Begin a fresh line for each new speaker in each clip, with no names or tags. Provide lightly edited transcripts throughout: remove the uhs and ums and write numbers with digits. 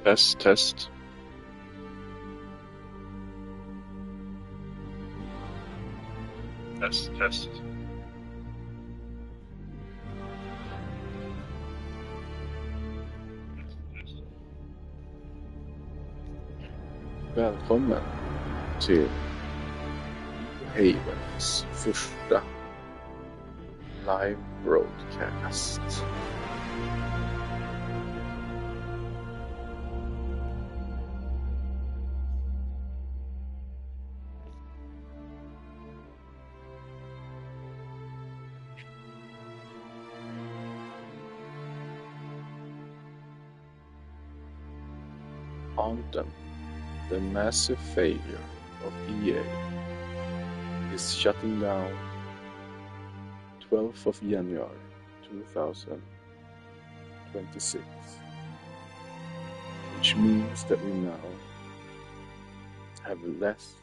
Test, test. Test, test. Välkommen till Havens första live broadcast. Anthem, the massive failure of EA, is shutting down 12th of January 2026, which means that we now have less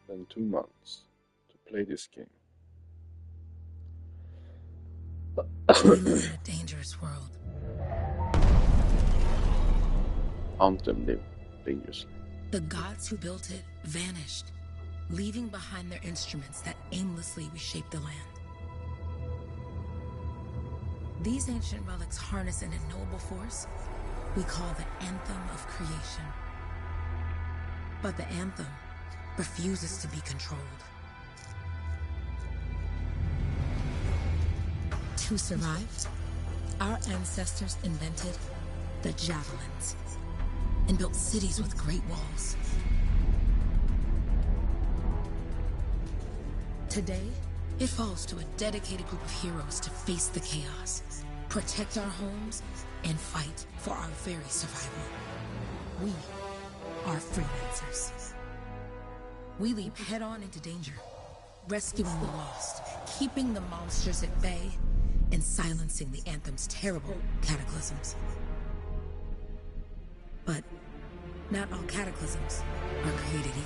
than 2 months to play this game.
We live in a dangerous world.
Anthem lived dangerously.
The gods who built it vanished, leaving behind their instruments that aimlessly reshaped the land. These ancient relics harness an unknowable force we call the Anthem of Creation. But the Anthem refuses to be controlled. To survive, our ancestors invented the javelins and built cities with great walls. Today, it falls to a dedicated group of heroes to face the chaos, protect our homes, and fight for our very survival. We are freelancers. We leap head-on into danger, rescuing the lost, keeping the monsters at bay, and silencing the Anthem's terrible cataclysms. But not all cataclysms are created equal.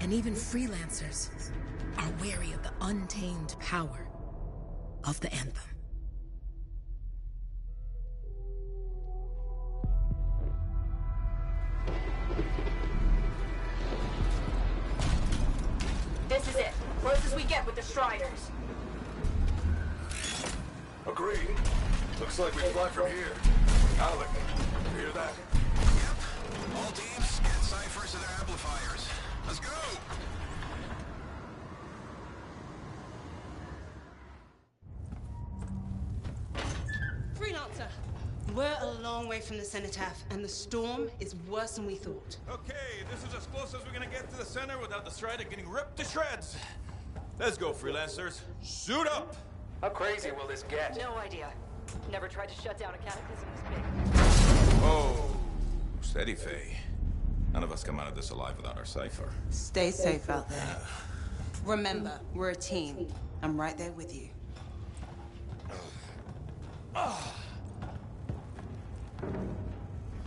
And even freelancers are wary of the untamed power of the Anthem.
This is it. Close as we get with the Striders.
Agreed. Looks like we fly from here. Alec, you hear that?
Yep. All teams, get ciphers to their amplifiers. Let's go!
Freelancer, we're a long way from the cenotaph, and the storm is worse than we thought.
Okay, this is as close as we're gonna get to the center without the Strider getting ripped to shreds. Let's go, freelancers. Suit up!
How crazy will this get?
No idea. Never tried to shut down a cataclysm this big.
Oh, steady, Faye. None of us come out of this alive without our cipher.
Stay safe out there. Remember, we're a team. I'm right there with you.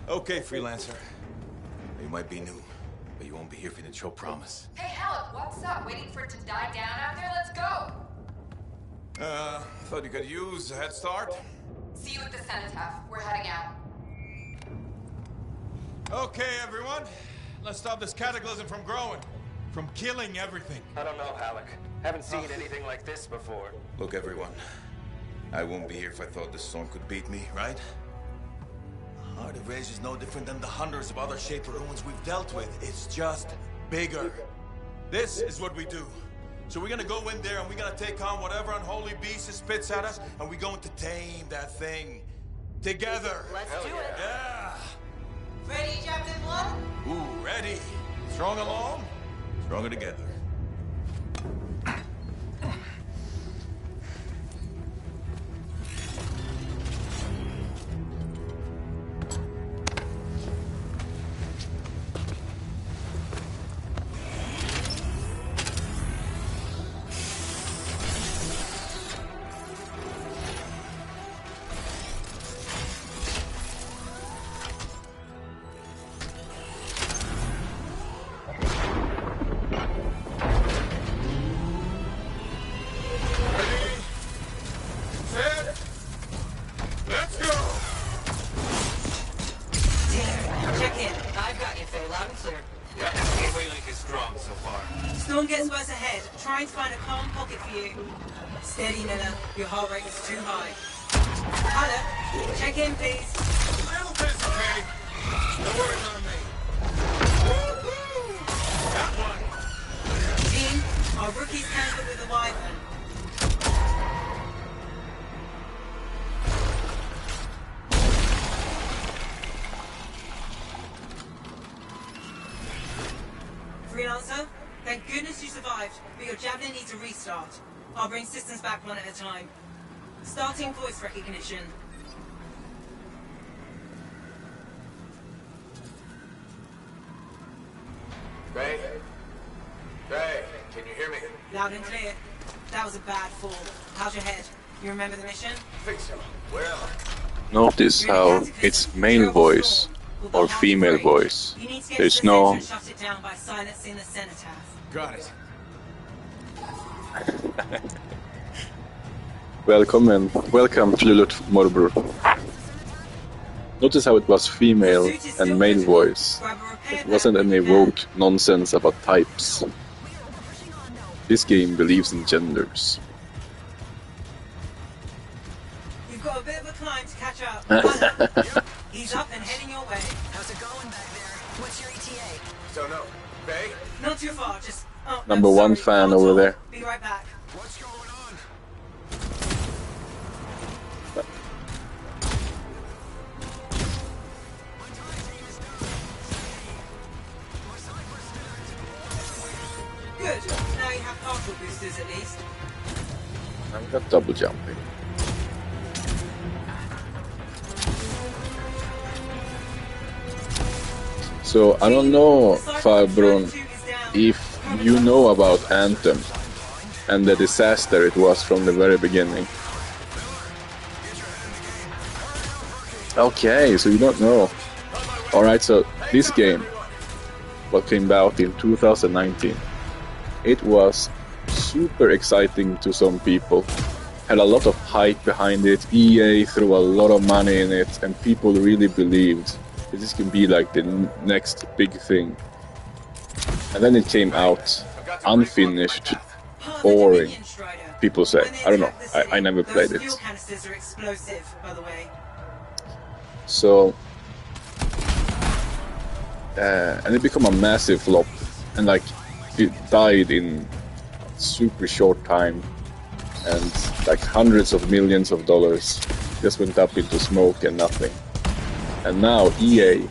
Okay, freelancer. You might be new, but you won't be here if you didn't show promise.
Hey, Halleck, what's up? Waiting for it to die down out there? Let's go!
Thought you could use a head start.
See you at the cenotaph. We're heading out.
Okay, everyone. Let's stop this cataclysm from growing. From killing everything.
I don't know, Halleck. Haven't seen anything like this before.
Look, everyone. I won't be here if I thought this storm could beat me, right? Heart of Rage is no different than the hundreds of other Shaper ruins we've dealt with. It's just bigger. This is what we do. So we're gonna go in there and we're gonna take on whatever unholy beast it spits at us, and we're going to tame that thing. Together.
Let's do it.
Yeah.
Ready, Captain Blood?
Ooh, ready. Strong alone, stronger together.
Storm gets worse ahead. Trying to find a calm pocket for you. Steady, Miller. Your heart rate is too high. Hunter, check in, please.
Hamilton's okay. No worries on me. That one.
Team, our rookies handled with the Wyvern. Freelancer, thank goodness you survived, but your Javelin needs a restart. I'll bring systems back one at a time. Starting voice recognition.
Ray? Ray, can you hear me?
Loud and clear. That was a bad fall. How's your head? You remember the mission?
I think so. Where am I?
Notice how it's male voice or female voice.
You need to get
There's
to the
no...
center and shut it down by silencing the cenotaph.
Got it.
Welcome to the Lut Morbur. Notice how it was female and male voice. It wasn't any woke nonsense about types. This game believes in genders.
You've got a bit of a climb to catch up. Hunter, he's up and heading your way.
How's it going back there? What's your ETA?
Don't know. Ray?
Not too far, just... Oh,
Number
I'm
one
sorry.
fan
Don't
over
talk.
there.
Be right back.
What's going on?
Good. Now you have partial boosters at least.
I've got double jumping. So I don't know, Farbron, if you know about Anthem and the disaster it was from the very beginning. Okay, so you don't know. Alright, so this game, what came out in 2019, it was super exciting to some people. Had a lot of hype behind it, EA threw a lot of money in it, and people really believed that this can be like the next big thing. And then it came out unfinished, boring. People say, I don't know, I never played it.
Fuel canisters are explosive, by the way.
So, and it became a massive flop, and like it died in super short time, and like hundreds of millions of dollars just went up into smoke and nothing. And now EA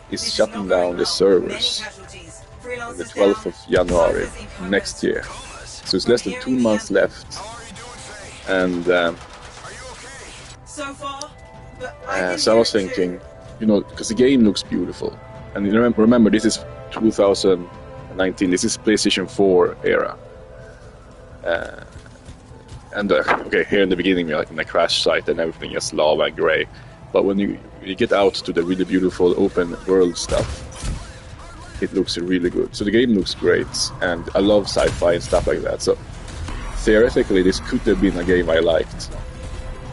is shutting down the servers on the 12th of January next year. So it's less than 2 months left, and so I was thinking, you know, because the game looks beautiful, and remember this is 2019, this is PlayStation 4 era. And okay, here in the beginning we're like in a crash site and everything is lava and gray. But when you get out to the really beautiful open world stuff, it looks really good. So the game looks great, and I love sci-fi and stuff like that. So theoretically, this could have been a game I liked.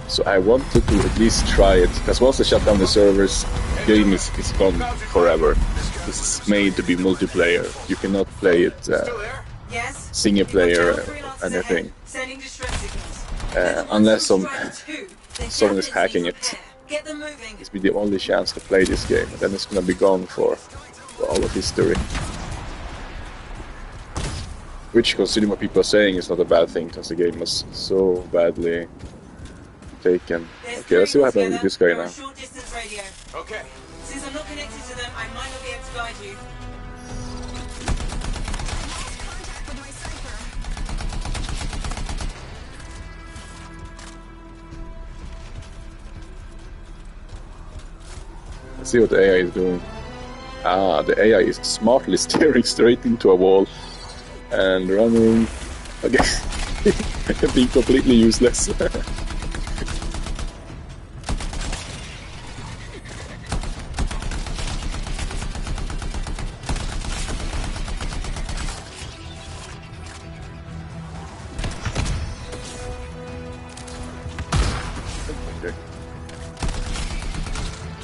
So I wanted to at least try it, because once they shut down the servers, the game is gone forever. This is made to be multiplayer. You cannot play it single player or anything. Unless someone is hacking it. This will be the only chance to play this game, and then it's gonna be gone for all of history. Which, considering what people are saying, is not a bad thing, because the game was so badly taken. Okay, let's see what happens with this guy now.
Okay. Since I'm not connected to them, I might not be able to guide you.
Let's see what the AI is doing. Ah, the AI is smartly steering straight into a wall and running. Okay, being completely useless. Okay.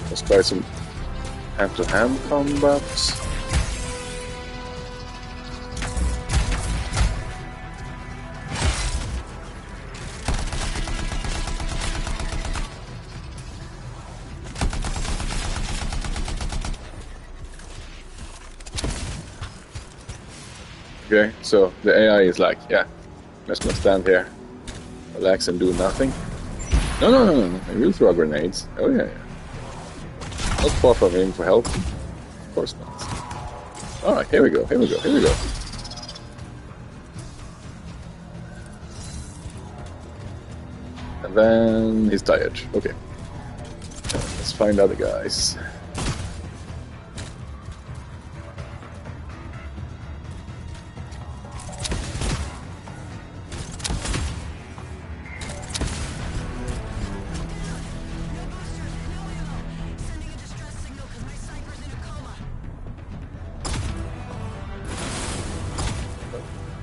Let's try some hand-to-hand combat. Okay, so the AI is like, yeah, I'm just gonna stand here, relax and do nothing. No, I will throw grenades. Oh yeah. Not far from him for help. Of course not. Alright, here we go. And then he's tired. Okay. Let's find other guys.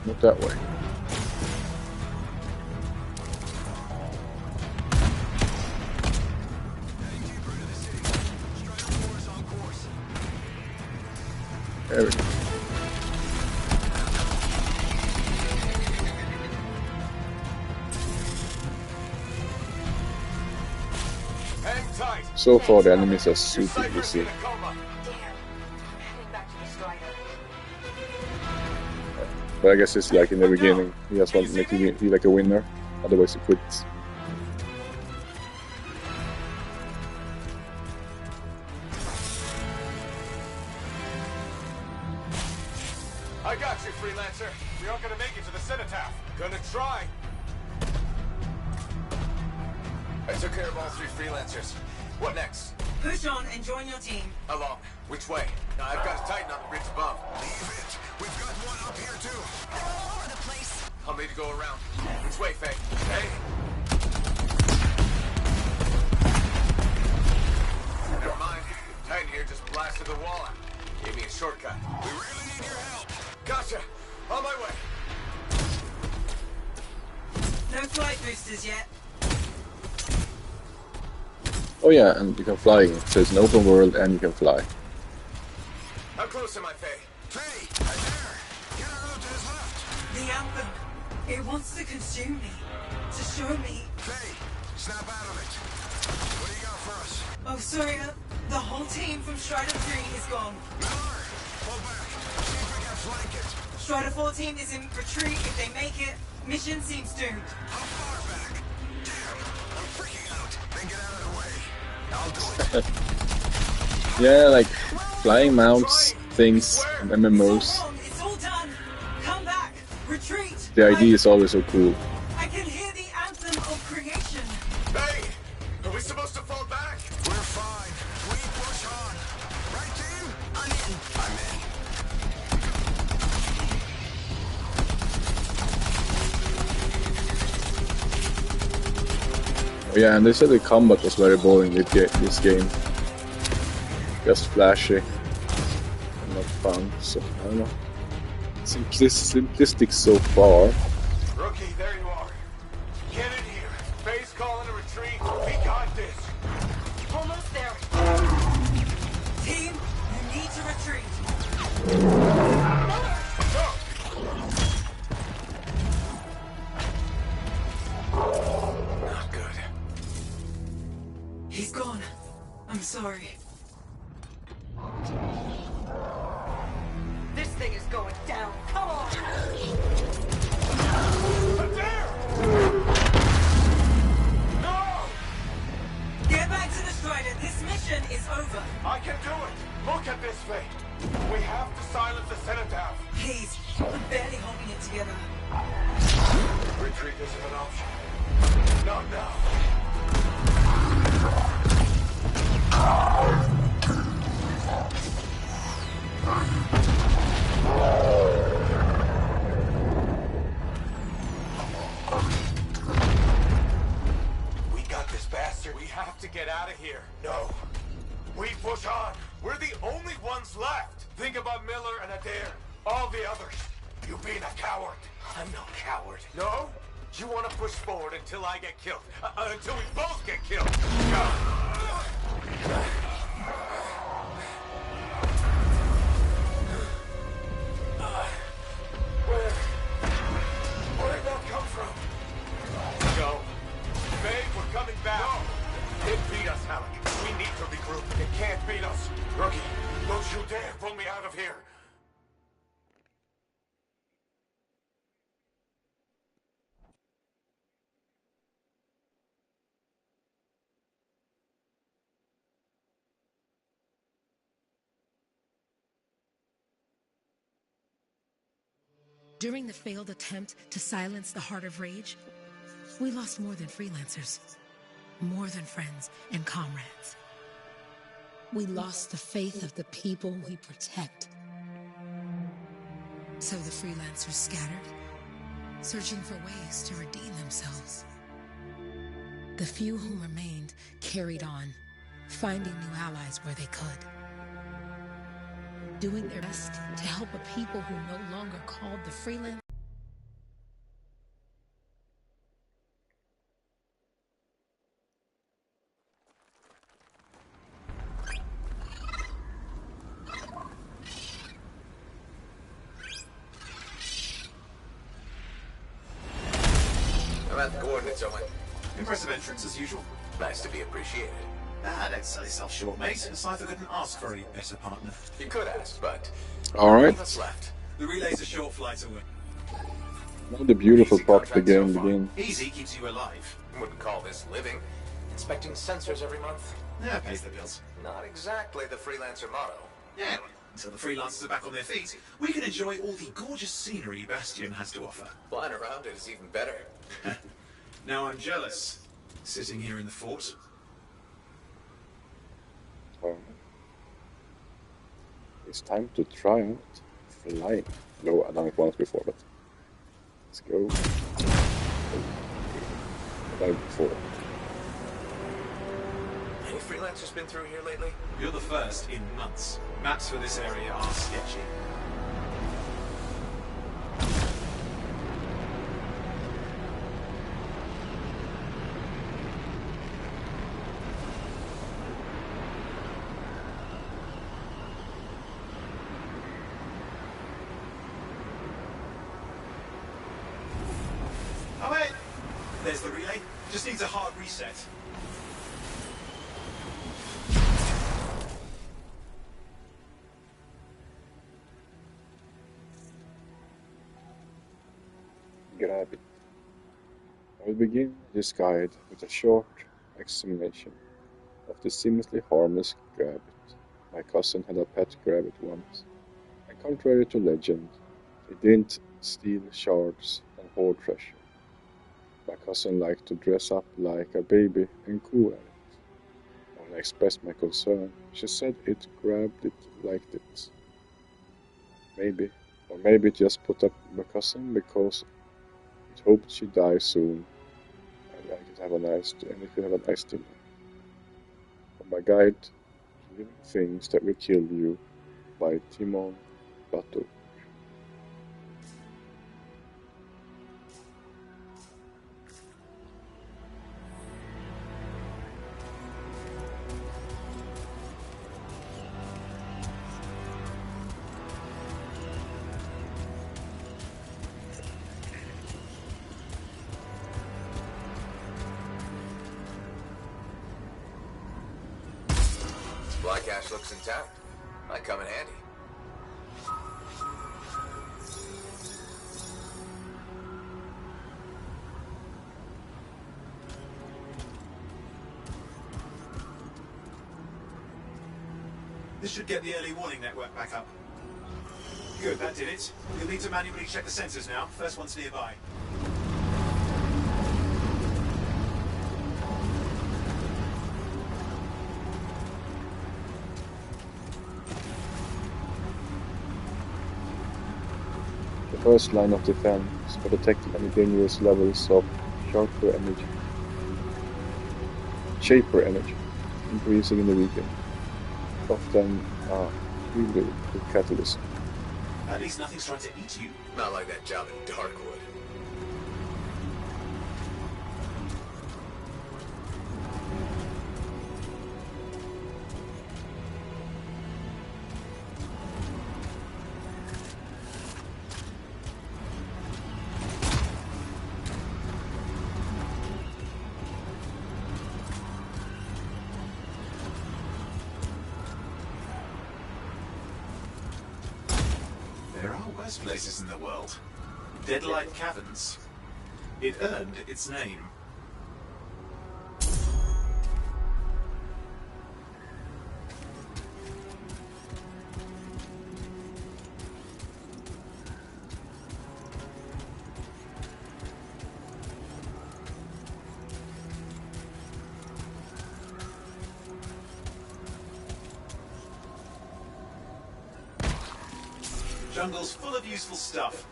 Not that way. There we go.
Hang tight.
So far the enemies are super easy. But I guess it's like in the beginning, he just wants to make you feel like a winner, otherwise he quits.
I got you, freelancer. We aren't gonna make it to the cenotaph. Gonna try. I took care of all 3 freelancers. What next?
Push on and join your team.
Along. Which way? Now I've got to tighten on the bridge above. Leave it. We've got one up here too.
They're all over the place.
I'll need to go around. Which way, Faye? Hey. Never mind. Titan here just blasted the wall out. Gave me a shortcut. We really need your help. Gotcha. On my way.
No flight boosters yet.
Oh yeah, and you can fly. So it's an open world and you can fly.
How close am I, Faye?
Faye, right there. Get her out to his left.
The Anthem. It wants to consume me. To show me.
Faye, snap out of it. What do you got for us?
Oh, sorry. The whole team from Strider 3 is gone.
Miller, pull back. See if we can flank it.
Strider 4 team is in retreat. If they make it, mission seems doomed.
How far back? Damn, I'm freaking out. Then get out of the way. I'll do it.
Yeah, like flying mounts, things, and MMOs.
It's all done. Come back. Retreat.
The idea is always so cool.
I can hear the anthem of creation.
Hey! Are we supposed to fall back?
We're fine. We push on. Right, team? I'm in. I'm in.
Yeah, and they said the combat was very boring with this game. Just flashy. And not fun, so I don't know. Simplistic so far.
Rookie, there you are. Get in here. Base calling a retreat. We got this.
Almost there. Team, you need to retreat.
Not good.
He's gone. I'm sorry. This thing is going down. Come on!
There! No!
Get back to the Strider. This mission is over.
I can do it. Look at this thing. We have to silence the Cenotaph.
Please, I'm barely holding it together.
Retreat isn't an option. Not now. We got this bastard. We have to get out of here. No. We push on. We're the only ones left. Think about Miller and Adair. All the others. You being a coward. I'm no coward. No? You want to push forward until I get killed. Until we both get killed. Where'd that come from? Go. Babe, we're coming back. No. It beat us, Halleck. We need to regroup. It can't beat us. Rookie, don't you dare pull me out of here.
During the failed attempt to silence the Heart of Rage, we lost more than freelancers, more than friends and comrades. We lost the faith of the people we protect. So the freelancers scattered, searching for ways to redeem themselves. The few who remained carried on, finding new allies where they could. Doing their best to help a people who no longer called the freelance.
I'm at the coordinates, Owen.
Impressive entrance as usual.
Nice to be appreciated.
Don't sell yourself short, mate. Cypher couldn't ask for a better partner.
You could ask, but
Alright.
what's left?
The relay's a short flight away.
Now the beautiful
Easy
part of the
contract so
game
far.
begins.
Easy keeps you alive.
Wouldn't call this living. Inspecting sensors every month?
Yeah, pays the bills.
Not exactly the freelancer motto.
Yeah, until the freelancers are back on their feet, we can enjoy all the gorgeous scenery Bastion has to offer.
Flying around it is even better.
Now I'm jealous, sitting here in the fort.
It's time to try out flying. No, I've done it once before, but let's go. I've done it before.
Any freelancers been through here lately?
You're the first in months. Maps for this area are sketchy. Oh, hey! There's the relay. Just needs a hard reset.
Grab it. I will begin this guide with a short examination of the seemingly harmless Grabbit. My cousin had a pet Grabbit once, and contrary to legend, he didn't steal shards and hoard treasure. My cousin liked to dress up like a baby and coo at it. When I expressed my concern, she said it grabbed it like it. Maybe, or maybe it just put up my cousin because it hoped she'd die soon, and you have a nice dinner. From my guide to living things that will kill you by Timon Bato.
Black ash looks intact. Might come in handy.
This should get the early warning network back up. Good, that did it. You'll need to manually check the sensors now. First one's nearby.
The first line of defense for detecting any dangerous levels of shaper energy increasing in the region. Often really good catalyst.
At least nothing's trying to eat you.
Not like that job in Darkwood.
There are worse places in the world. Deadlight Caverns. It earned its name. Jungle's full of useful stuff.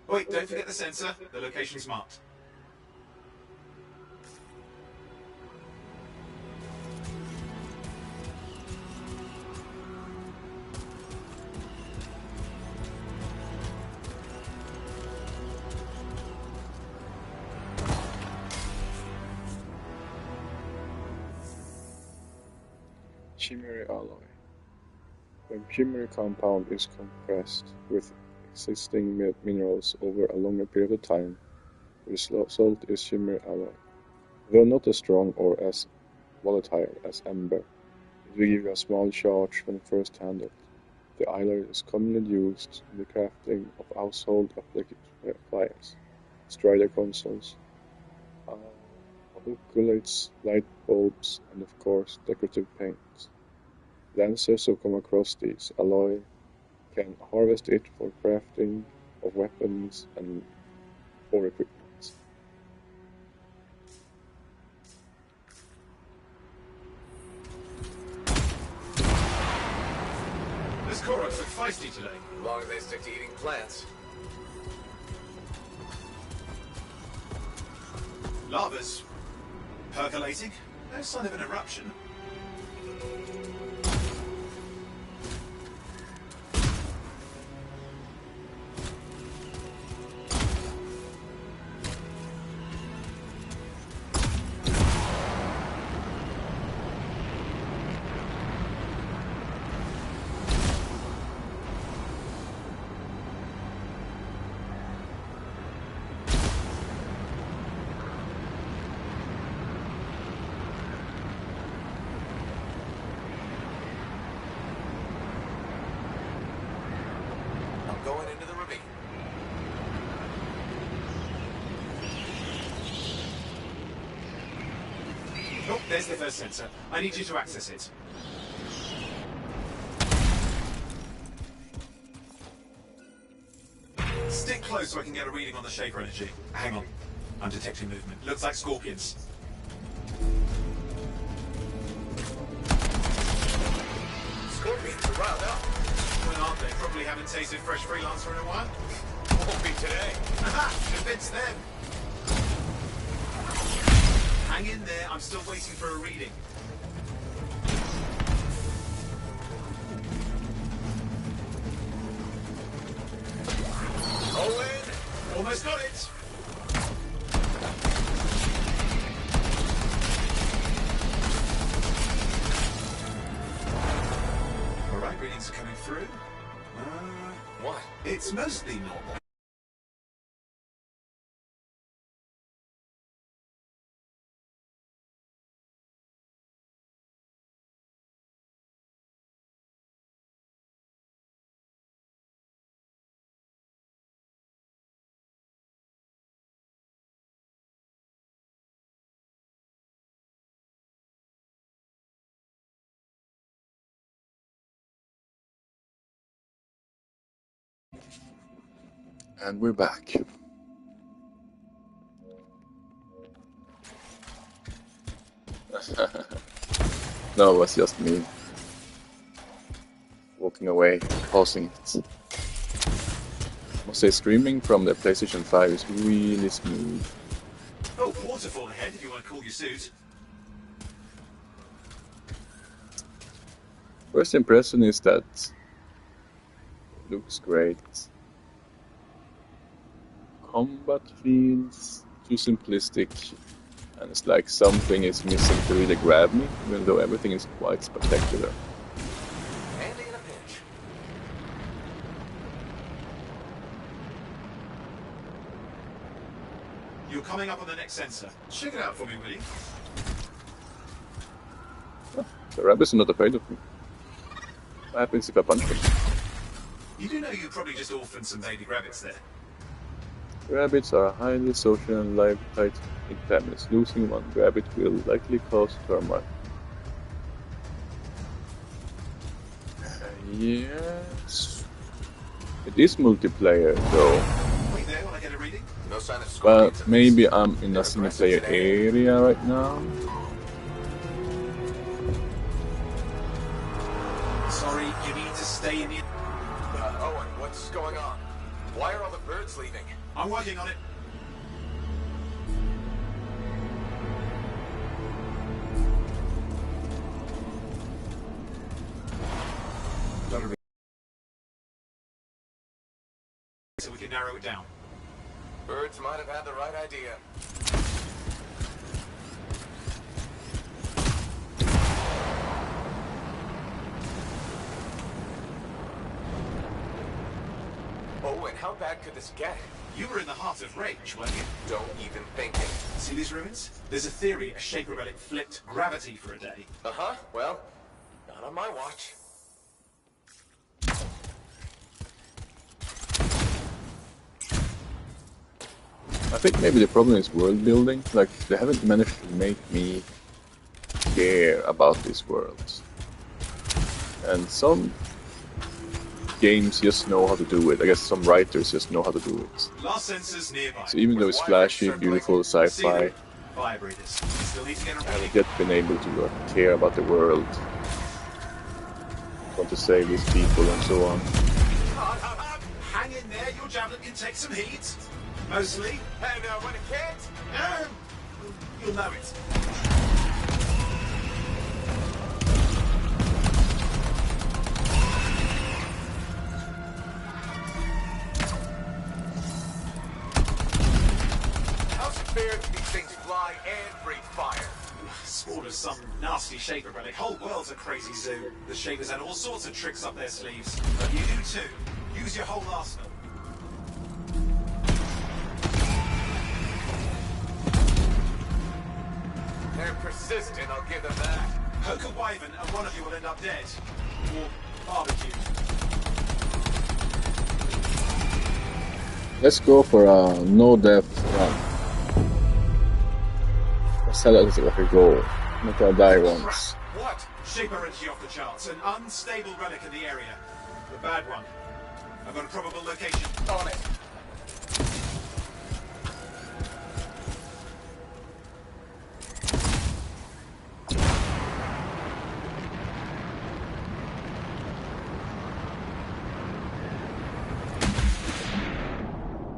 Wait, don't forget the sensor. The location's marked.
Chimera alloy. When chimera compound is compressed with existing minerals over a longer period of time, the result is chimera alloy. Though not as strong or as volatile as amber, it will give you a small charge when first handled. The alloy is commonly used in the crafting of household appliances, strider consoles, oculates, light bulbs, and of course decorative paints. Lancers who come across this alloy can harvest it for crafting of weapons and or equipment.
This Koroks look feisty today.
As long as they stick to eating plants.
Lava's percolating. No sign of an eruption. Oh, there's the first sensor. I need you to access it. Stick close so I can get a reading on the Shaper energy. Hang on. I'm detecting movement. Looks like scorpions.
Scorpions are riled up.
Well, aren't they? Probably haven't tasted fresh freelancer in a while.
Won't be today.
Aha! Convince them. Hang in there. I'm still waiting for a reading.
Owen!
Almost got it. All right, readings are coming through.
What?
It's mostly normal.
And we're back. No, it was just me. Walking away, pausing it. I must say, streaming from the PlayStation 5 is really smooth.
Oh, waterfall ahead if you want to cool your suit.
First impression is that it looks great. Combat feels too simplistic, and it's like something is missing to really grab me, even though everything is quite spectacular.
Handy in a pinch.
You're coming up on the next sensor. Check it out for me, will you?
The rabbits are not afraid of me. What happens if I punch them?
You do know you probably just orphaned some baby rabbits there.
Rabbits are highly social and live tight in families. Losing one rabbit will likely cause turmoil. Yes. It is multiplayer though.
Wait there while I get a reading.
No sign of
But
scorpions.
maybe I'm in a single player area right now.
Sorry, you need to stay in the...
Owen, what's going on? Why are all the birds leaving?
I'm working on it. So we can narrow it down.
Birds might have had the right idea. Owen, how bad could this get?
You were in the heart of rage, weren't you?
Don't even think it.
See these ruins? There's a theory a Shaper relic flipped gravity for a day.
Uh-huh, well, not on my watch.
I think maybe the problem is world building. Like, they haven't managed to make me care about this world. And some games just know how to do it. I guess some writers just know how to do it.
Last sensors nearby.
So even though it's flashy, beautiful, sci-fi,
Fire breathers. Still need to get a
I
reading.
haven't yet been able to care about the world. Want to save these people and so on.
Hang in there, your javelin can take some heat. Mostly.
And when it can't,
You'll know it.
how's it fair that these things fly and breathe fire?
Small as some nasty Shaper relic. Whole world's a crazy zoo. The Shapers had all sorts of tricks up their sleeves. But you do too. Use your whole arsenal.
They're persistent, I'll give them that.
Poke a wyvern and one of you will end up dead. Or barbecued.
Let's go for a no-death run. Let's have that as like a goal. not gonna die once.
What? Shaper energy off the charts. An unstable relic in the area. A bad one. I've got a probable location.
On it.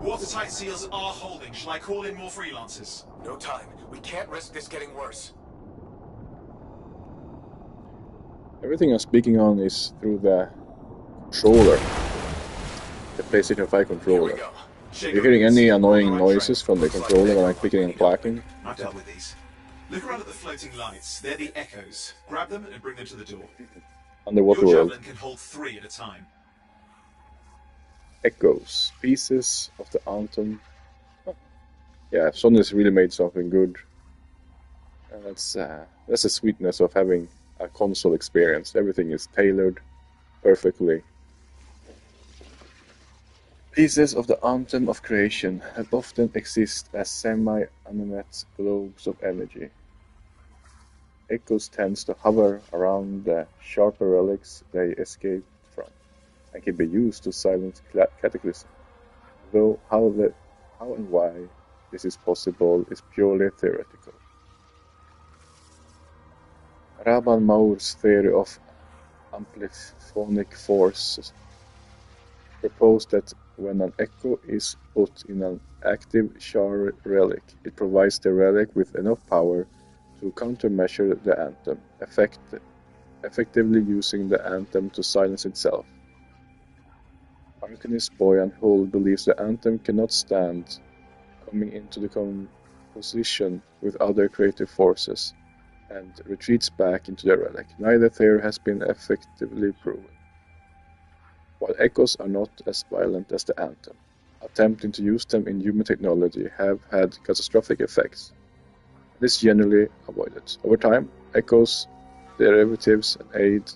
Watertight seals are holding. Shall I call in more freelancers?
No time. We can't risk this getting worse.
Everything I'm speaking on is through the controller. The PlayStation 5
Here we
controller.
go.
If you're hearing any annoying noises from the controller when I'm clicking and clacking,
I've dealt with these. Look around at the floating lights. They're the echoes. Grab them and bring them to the door.
underwater
Your
world.
javelin can hold 3 at a time.
Echoes, pieces of the Anthem. Yeah, Sony's really made something good. And that's the sweetness of having a console experience. Everything is tailored perfectly. Pieces of the Anthem of creation that often exist as semi-animate globes of energy. Echoes tends to hover around the sharper relics they escaped from, and can be used to silence cataclysm. Though how and why this is possible is purely theoretical. Rabban Maur's theory of ampliphonic forces proposed that when an echo is put in an active char relic, it provides the relic with enough power to countermeasure the anthem, effectively using the anthem to silence itself. Arcanist Boyan Hull believes the anthem cannot stand coming into the composition with other creative forces, and retreats back into the relic. Neither theory has been effectively proven. While echoes are not as violent as the anthem, attempting to use them in human technology have had catastrophic effects. This is generally avoided. Over time, echoes, derivatives, and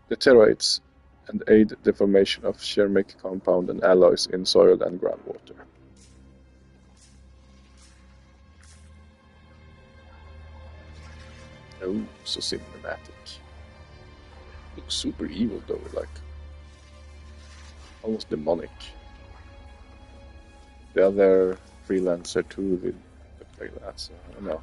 deteriorates and aid the formation of ceramic compound and alloys in soil and groundwater. Oh, so cinematic. Looks super evil though, like almost demonic. The other freelancer too did look like that, so I don't know.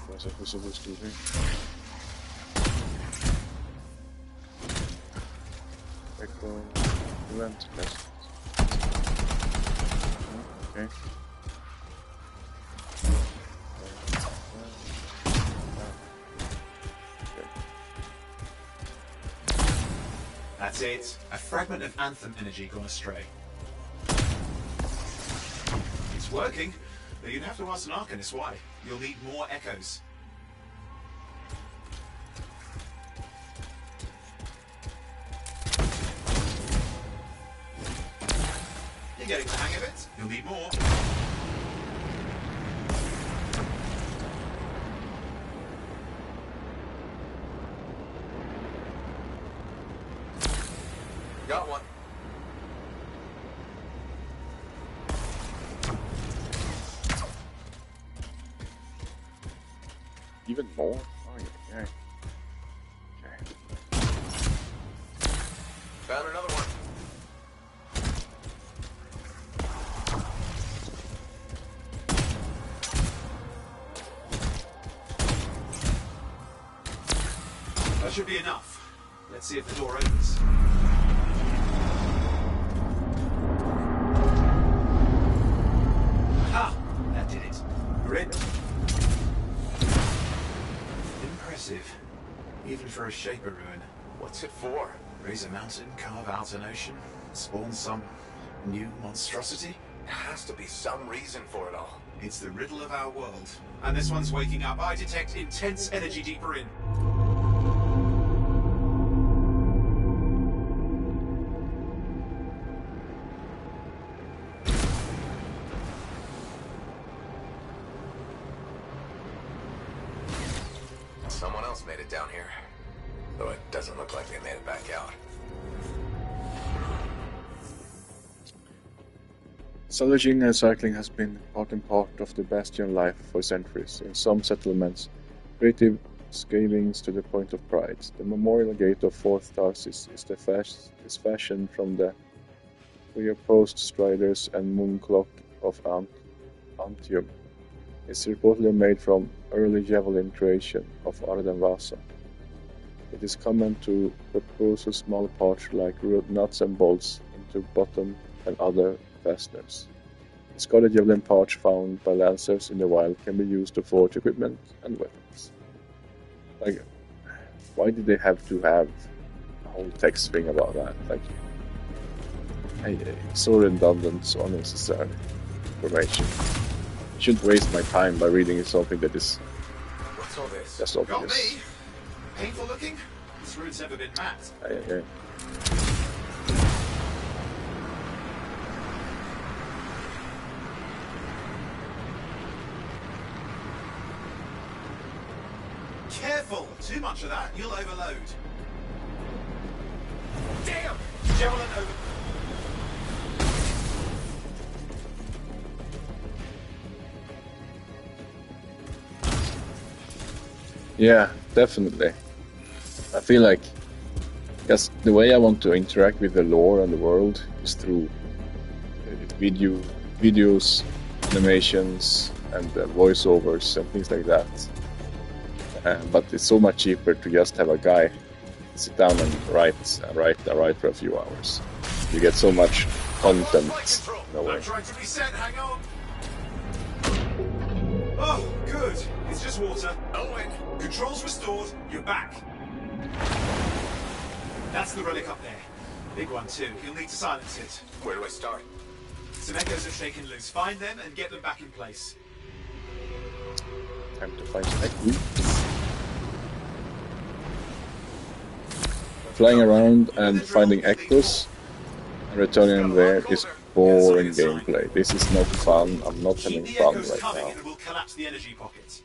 What's it supposed to be? Echo event test. Okay.
That's it. A fragment of Anthem energy gone astray. It's working, but you'd have to ask an Arcanist why. You'll need more echoes. You're getting the hang of it. You'll need more.
Got one.
Even more? Oh, yeah. Okay.
Found another one.
That should be enough. Let's see if the door opens. Ah, that did it. We're in. Impressive. Even for a Shaper ruin.
What's it for?
Raise a mountain, carve out an ocean, spawn some new monstrosity?
There has to be some reason for it all.
It's the riddle of our world. And this one's waking up. I detect intense energy deeper in.
Someone else made it down here. Though it doesn't look like they made it back out.
Salvaging and cycling has been part and part of the Bastion life for centuries. In some settlements, creative scalings to the point of pride. The memorial gate of Fourth Tarsis is fashioned from the post striders and moon clock of Anthem. It's reportedly made from early javelin creation of Arden Vasa. It is common to propose a small pouch like nuts and bolts into bottom and other fasteners. The Scarlet Javelin pouch found by lancers in the wild can be used to forge equipment and weapons. Like, why did they have to have a whole text thing about that? Like, it's so redundant, so unnecessary information. I shouldn't waste my time by reading something that is
What's all this?
just
Got
obvious.
me? Painful looking? This room's never been mapped.
Okay.
Careful! Too much of that, you'll overload.
Damn!
Javelin over.
Yeah, definitely. I feel like, because the way I want to interact with the lore and the world is through videos, animations, and voiceovers and things like that. But it's so much cheaper to just have a guy sit down and write for a few hours. You get so much content in a way.
I'm trying to reset, hang on. Oh, good. It's just water.
Owen!
Controls restored, you're back. That's the relic up there. Big one too. You'll need to silence it.
Where do I start?
Some echoes have shaken loose. Find them and get them back in place.
Time to find some echoes. Flying around and finding echoes and returning them there is boring gameplay. This is not fun. I'm not having
Keep the
fun
echoes
right
coming
now.
and we'll collapse the energy pocket.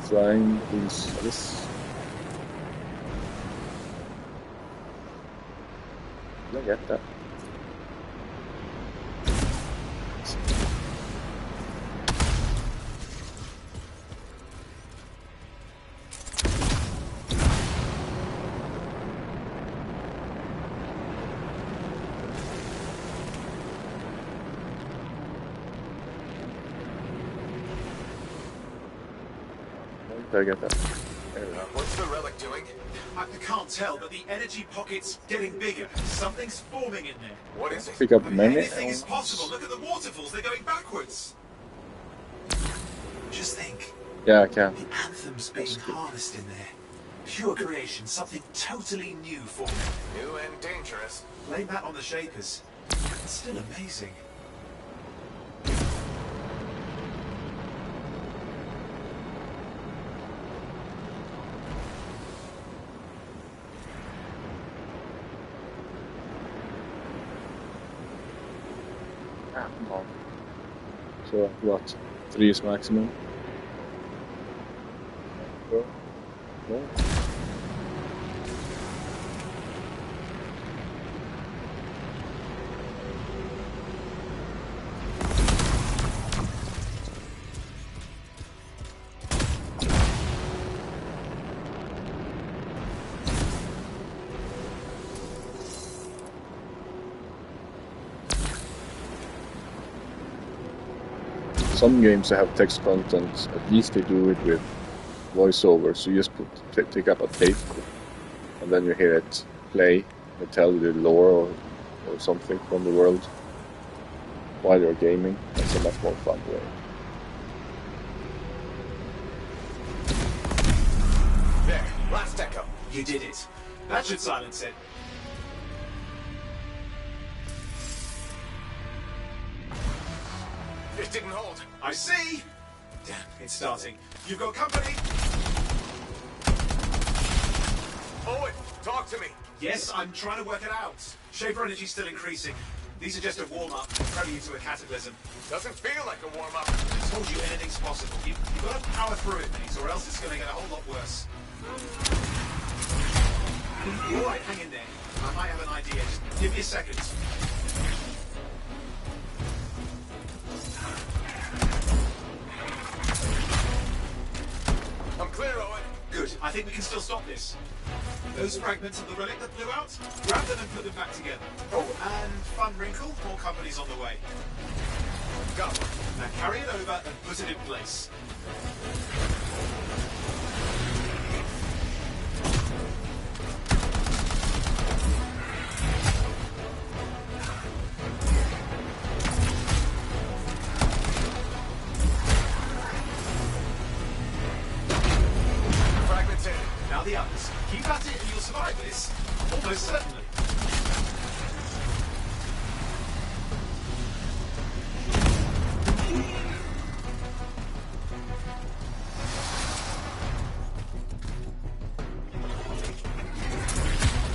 Flying is this. Did I get that? Did I get that? There we go.
What's the relic doing?
I can't tell, but the energy pocket's getting bigger. Something's forming in there.
What is it?
Pick up many.
Anything is possible. Look at the waterfalls. They're going backwards. Just think.
Yeah, I can.
The anthem's being harnessed in there. Pure creation. Something totally new forming.
New and dangerous.
Blame that on the Shapers. It's still amazing.
Ah, come on. So what? 3 is maximum. Go. No. Some games that have text content, at least they do it with voiceover. So you just take up a tape, and then you hear it play and tell the lore or something from the world while you're gaming. That's a much more fun way.
There, last echo.
You did it. That should silence it.
It didn't hold.
I see. Damn, it's starting. You've got company.
Owen, talk to me.
Yes, I'm trying to work it out. Shaper energy's still increasing. These are just a warm-up, prelude to a cataclysm.
Doesn't feel like a warm-up.
I told you anything's possible. You've got to power through it, mate, or else it's going to get a whole lot worse. All right, hang in there. I might have an idea. Just give me a second.
I'm clear, Owen.
Good. I think we can still stop this. Those fragments of the relic that blew out, grab them and put them back together. Oh, and fun wrinkle, more companies on the way. Go. Now carry it over and put it in place.
Fragments in.
Now the others. Keep at it and you'll survive this. Almost certainly.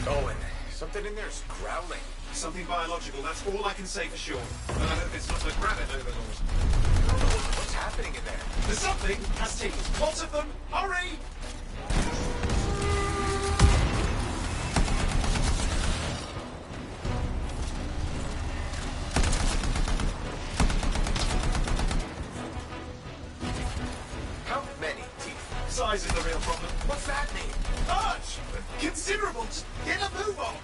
Owen, something in there's growling.
Something biological, that's all I can say for sure. But I hope it's not the gravit overlord.
What's happening in there?
There's something has teeth. Lots of them. Hurry!
How many teeth?
Size is the real problem.
What's that mean?
Large! Considerable! Just get a move on!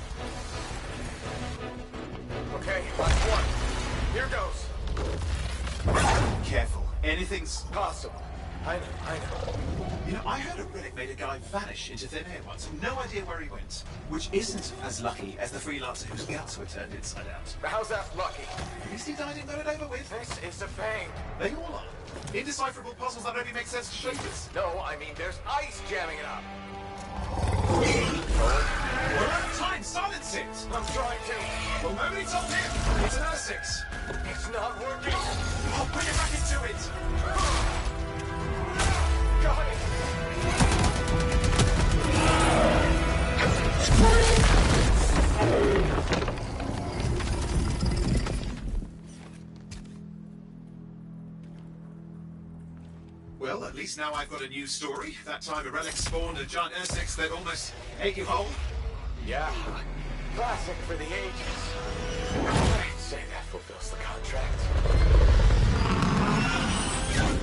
Okay, last one. Here goes.
Careful. Anything's...
Possible. I know.
You know, I heard a relic made a guy vanish into thin air once. No idea where he went. Which isn't as lucky as the freelancer whose guts were turned inside out.
How's that lucky?
At least he died and got it over with.
This is a pain.
They all are. Indecipherable puzzles that only make sense to shapers.
No, I mean there's ice jamming it up.
We're out of time. Silence it.
I'm trying to.
Well, nobody told him. It's an R6.
It's not working.
I'll put it back into it.
Got it.
Well, at least now I've got a new story. That time a relic spawned a giant R6 that almost ate you whole.
Yeah. Classic for the ages. I'd say that fulfills the contract.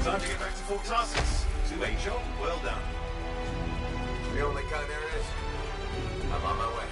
Time to get back to Fort Tarsus. To a job well done.
The only kind there is. I'm on my way.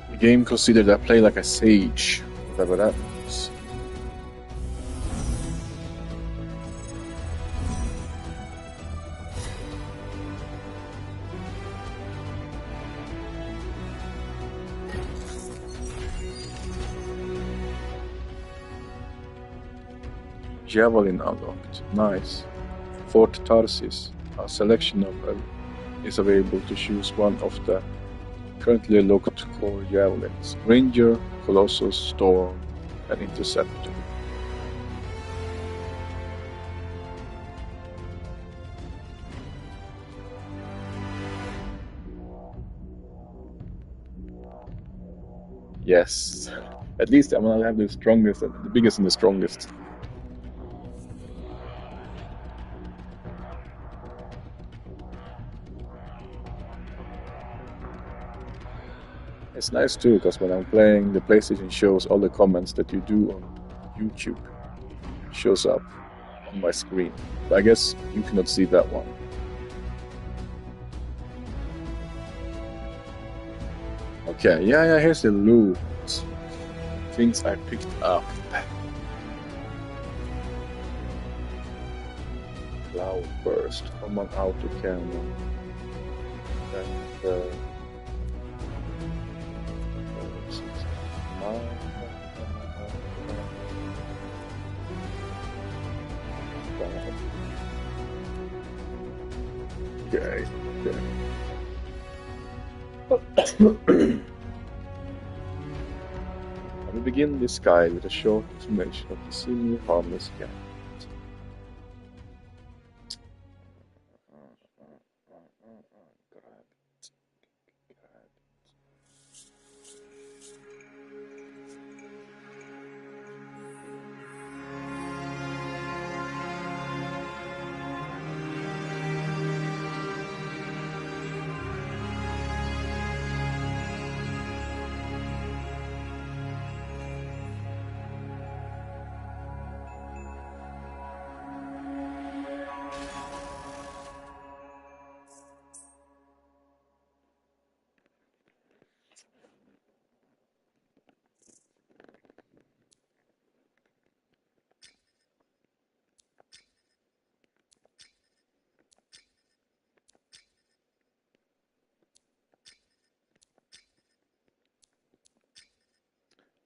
The game considered I play like a sage, whatever that means. Javelin unlocked. Nice. Fort Tarsis. A selection of is available to choose one of the currently locked core javelins: Ranger, Colossus, Storm, and Interceptor. Yes. At least I'm gonna have the strongest, the biggest and the strongest. It's nice too, because when I'm playing, the PlayStation shows all the comments that you do on YouTube. Shows up on my screen. But I guess you cannot see that one. Okay, yeah, here's the loot. Things I picked up. Cloud burst, common auto cannon. And okay. I will begin this guide with a short explanation of the seemingly harmless cat.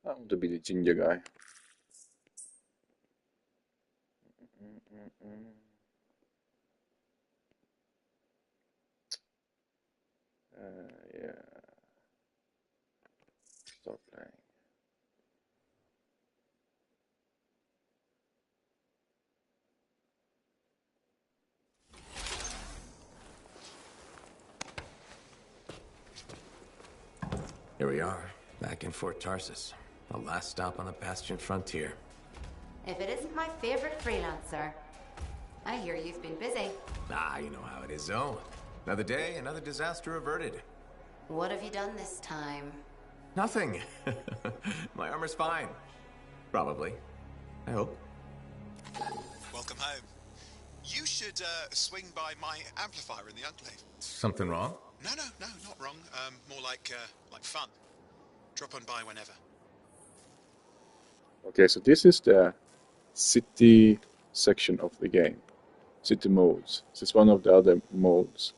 I want to be the ginger guy. Yeah. Start playing.
Here we are, back in Fort Tarsus. The last stop on the Bastion frontier.
If it isn't my favorite freelancer. I hear you've been busy.
Ah, you know how it is, though. Another day, another disaster averted.
What have you done this time?
Nothing. My armor's fine. Probably. I hope.
Welcome home. You should swing by my amplifier in the Enclave.
Something wrong?
No, not wrong. More like fun. Drop on by whenever.
Okay, so this is the city section of the game. City modes. This is one of the other modes.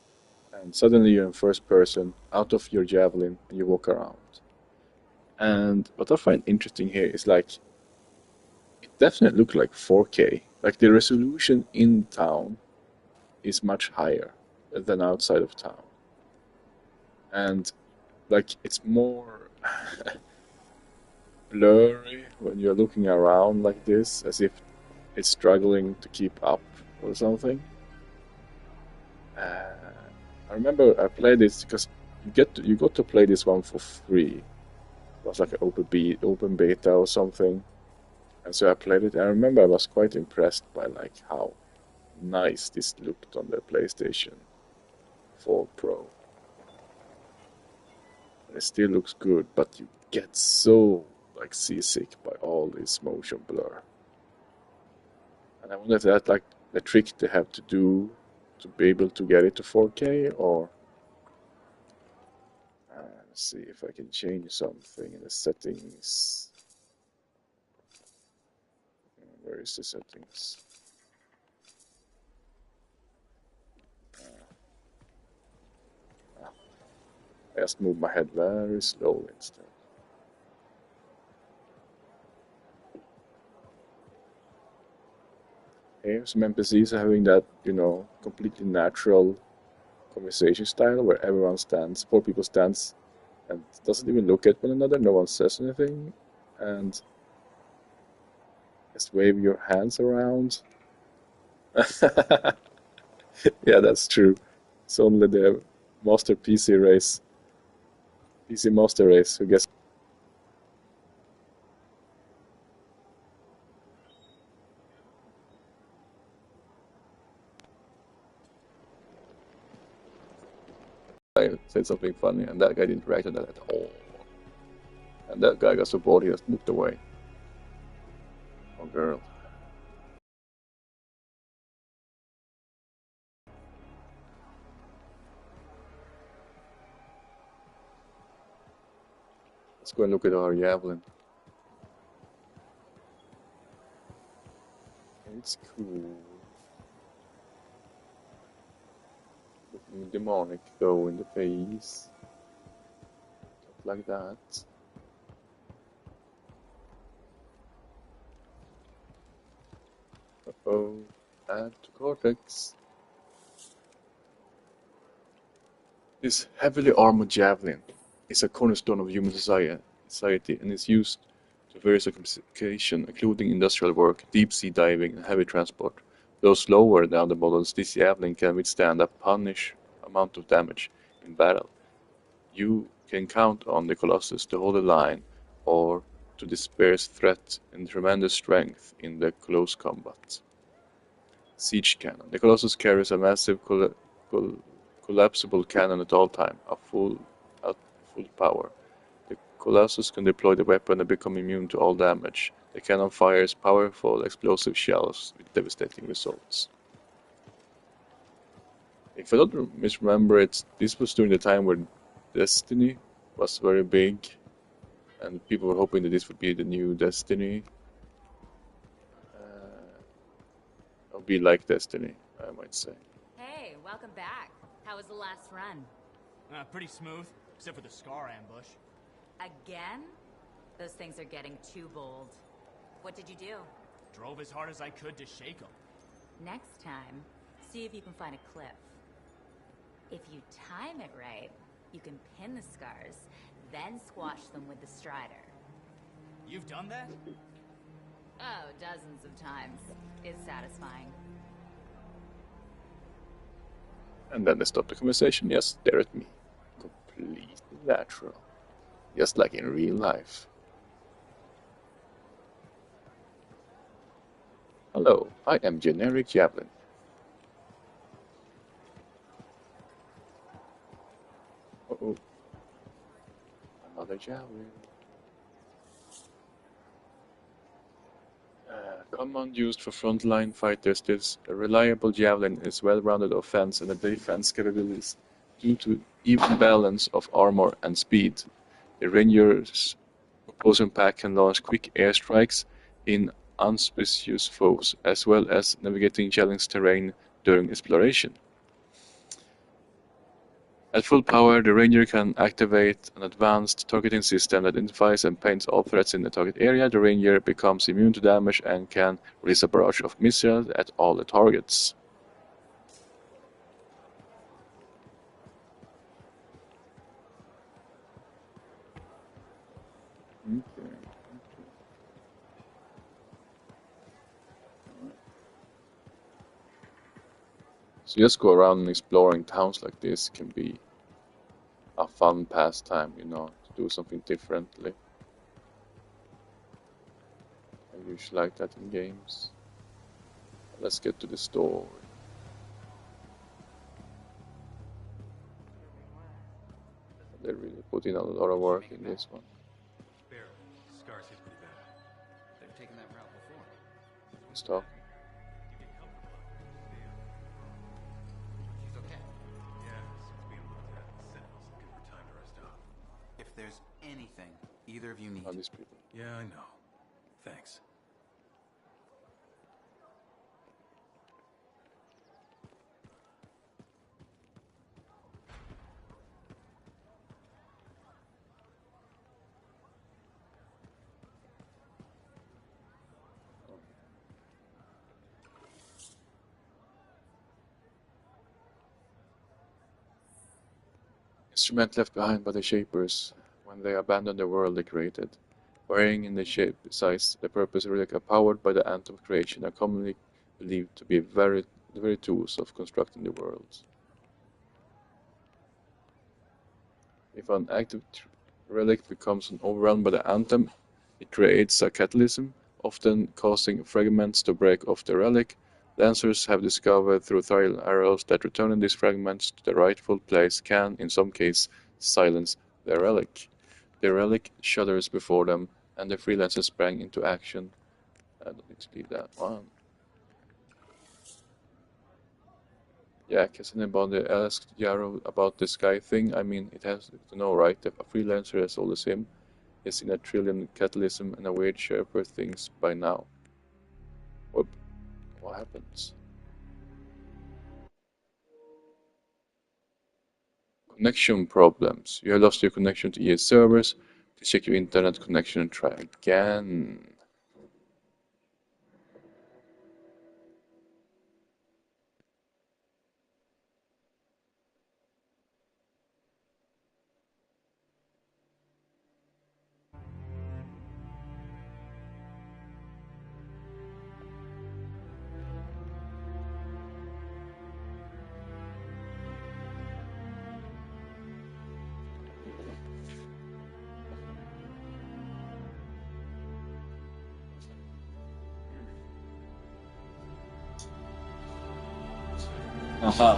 And suddenly you're in first person, out of your javelin, and you walk around. And what I find interesting here is like, it definitely looks like 4K. Like the resolution in town is much higher than outside of town. And like it's more blurry when you're looking around like this, as if it's struggling to keep up or something. I remember I played this because you got to play this one for free. It was like an open beta or something, and so I played it. I remember I was quite impressed by like how nice this looked on the PlayStation 4 Pro. And it still looks good, but you get so like seasick by all this motion blur. And I wonder if that's like the trick they have to do to be able to get it to 4K, or let's see if I can change something in the settings. Where is the settings? I just move my head very slowly instead. Here, some NPCs are having that, completely natural conversation style where everyone stands, 4 people stands and doesn't even look at one another, no one says anything, and just wave your hands around. Yeah, that's true. It's only the Master PC Master Race who gets. guy said something funny, and that guy didn't react to that at all. And that guy got so bored he just looked away. Oh, girl. Let's go and look at our javelin. It's cool. Looking demonic though in the face. Stuff like that. Uh-oh. Add to cortex. This heavily armored javelin is a cornerstone of human society and is used to various occupations, including industrial work, deep-sea diving, and heavy transport. Though slower than other models, this javelin can withstand a punish amount of damage in battle. You can count on the Colossus to hold the line or to disperse threat and tremendous strength in the close combat. Siege cannon. The Colossus carries a massive collapsible cannon at all times, at full power. The Colossus can deploy the weapon and become immune to all damage. The cannon fires powerful explosive shells with devastating results. If I don't misremember it, this was during the time where Destiny was very big, and people were hoping that this would be the new Destiny. Or be like Destiny, I might say.
Hey, welcome back. How was the last run?
Pretty smooth, except for the Scar ambush.
Again? Those things are getting too bold. What did you do?
Drove as hard as I could to shake them.
Next time, see if you can find a cliff. If you time it right, you can pin the scars, then squash them with the Strider.
You've done that?
Oh, dozens of times. It's satisfying.
And then they stopped the conversation, just stare at me. Completely natural. Just like in real life. Hello, I am Generic Javelin. Uh-oh. Another javelin. Command used for frontline fighters, this reliable javelin is well-rounded offense and defense capabilities due to even balance of armor and speed. The Ranger's opposing pack can launch quick airstrikes in unsuspicious foes, as well as navigating challenging terrain during exploration. At full power, the Ranger can activate an advanced targeting system that identifies and paints all threats in the target area. The Ranger becomes immune to damage and can release a barrage of missiles at all the targets. Okay. So just go around and exploring towns like this can be a fun pastime, you know, to do something differently. I usually like that in games. Let's get to the story. They really put in a lot of work in this one.
Barely. Scars hit pretty bad. They've taken that route before.
Stop.
She's okay. Yeah, she's being looked at. The Sentinels looking for time to rest up. If there's anything either of you need.
These people.
Yeah, I know. Thanks.
Instrument left behind by the Shapers when they abandoned the world they created. Varying in the shape, size, the purpose, relic are powered by the Anthem of creation are commonly believed to be the very tools of constructing the world. If an active relic becomes overwhelmed by the Anthem, it creates a catalysm, often causing fragments to break off the relic Lancers have discovered through trial arrows that returning these fragments to the rightful place can, in some cases, silence their relic. The relic shudders before them, and the freelancers sprang into action. I don't need to leave that one. Yeah, has anybody asked Yarrow about the sky thing? I mean, it has to know, right? If a freelancer as old as him is in a trillion catalysm and a weird Sherper things by now. Whoop. What happens? Connection problems. You have lost your connection to EA servers. Please check your internet connection and try again. Aha.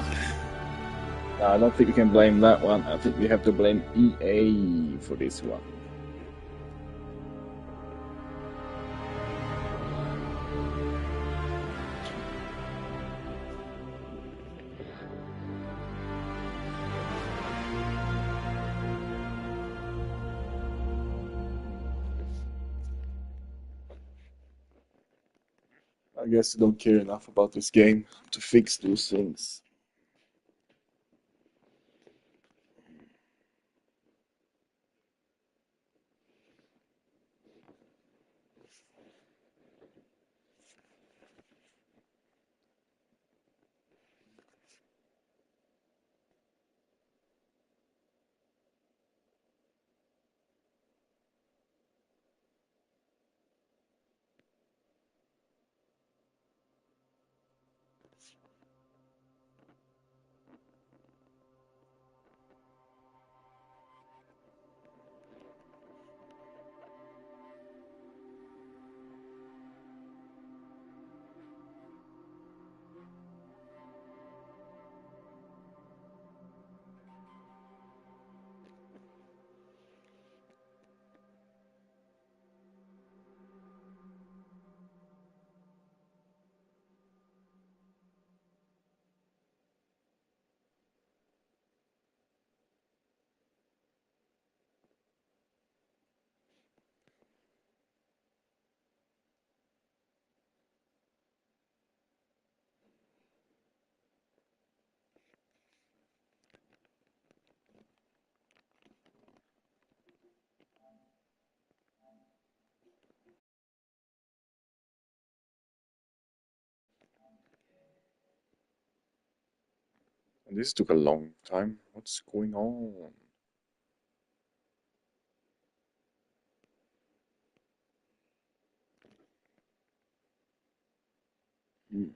No, I don't think we can blame that one. I think we have to blame EA for this one. I guess they don't care enough about this game to fix those things. And this took a long time. What's going on? Hmm.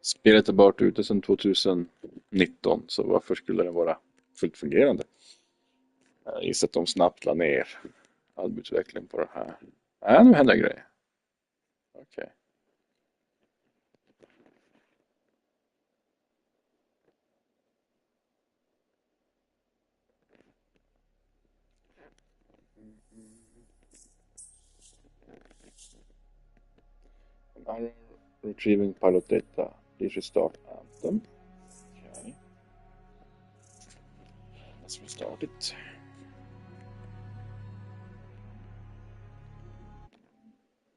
Spelet är bara ute sedan 2019, så varför skulle det vara fullt fungerande? Jag gissar att de snabbt la ner all utveckling på det här. Nu händer grejer. Okej. Retrieving pilot data. Please restart Anthem. Okay. Let's restart it.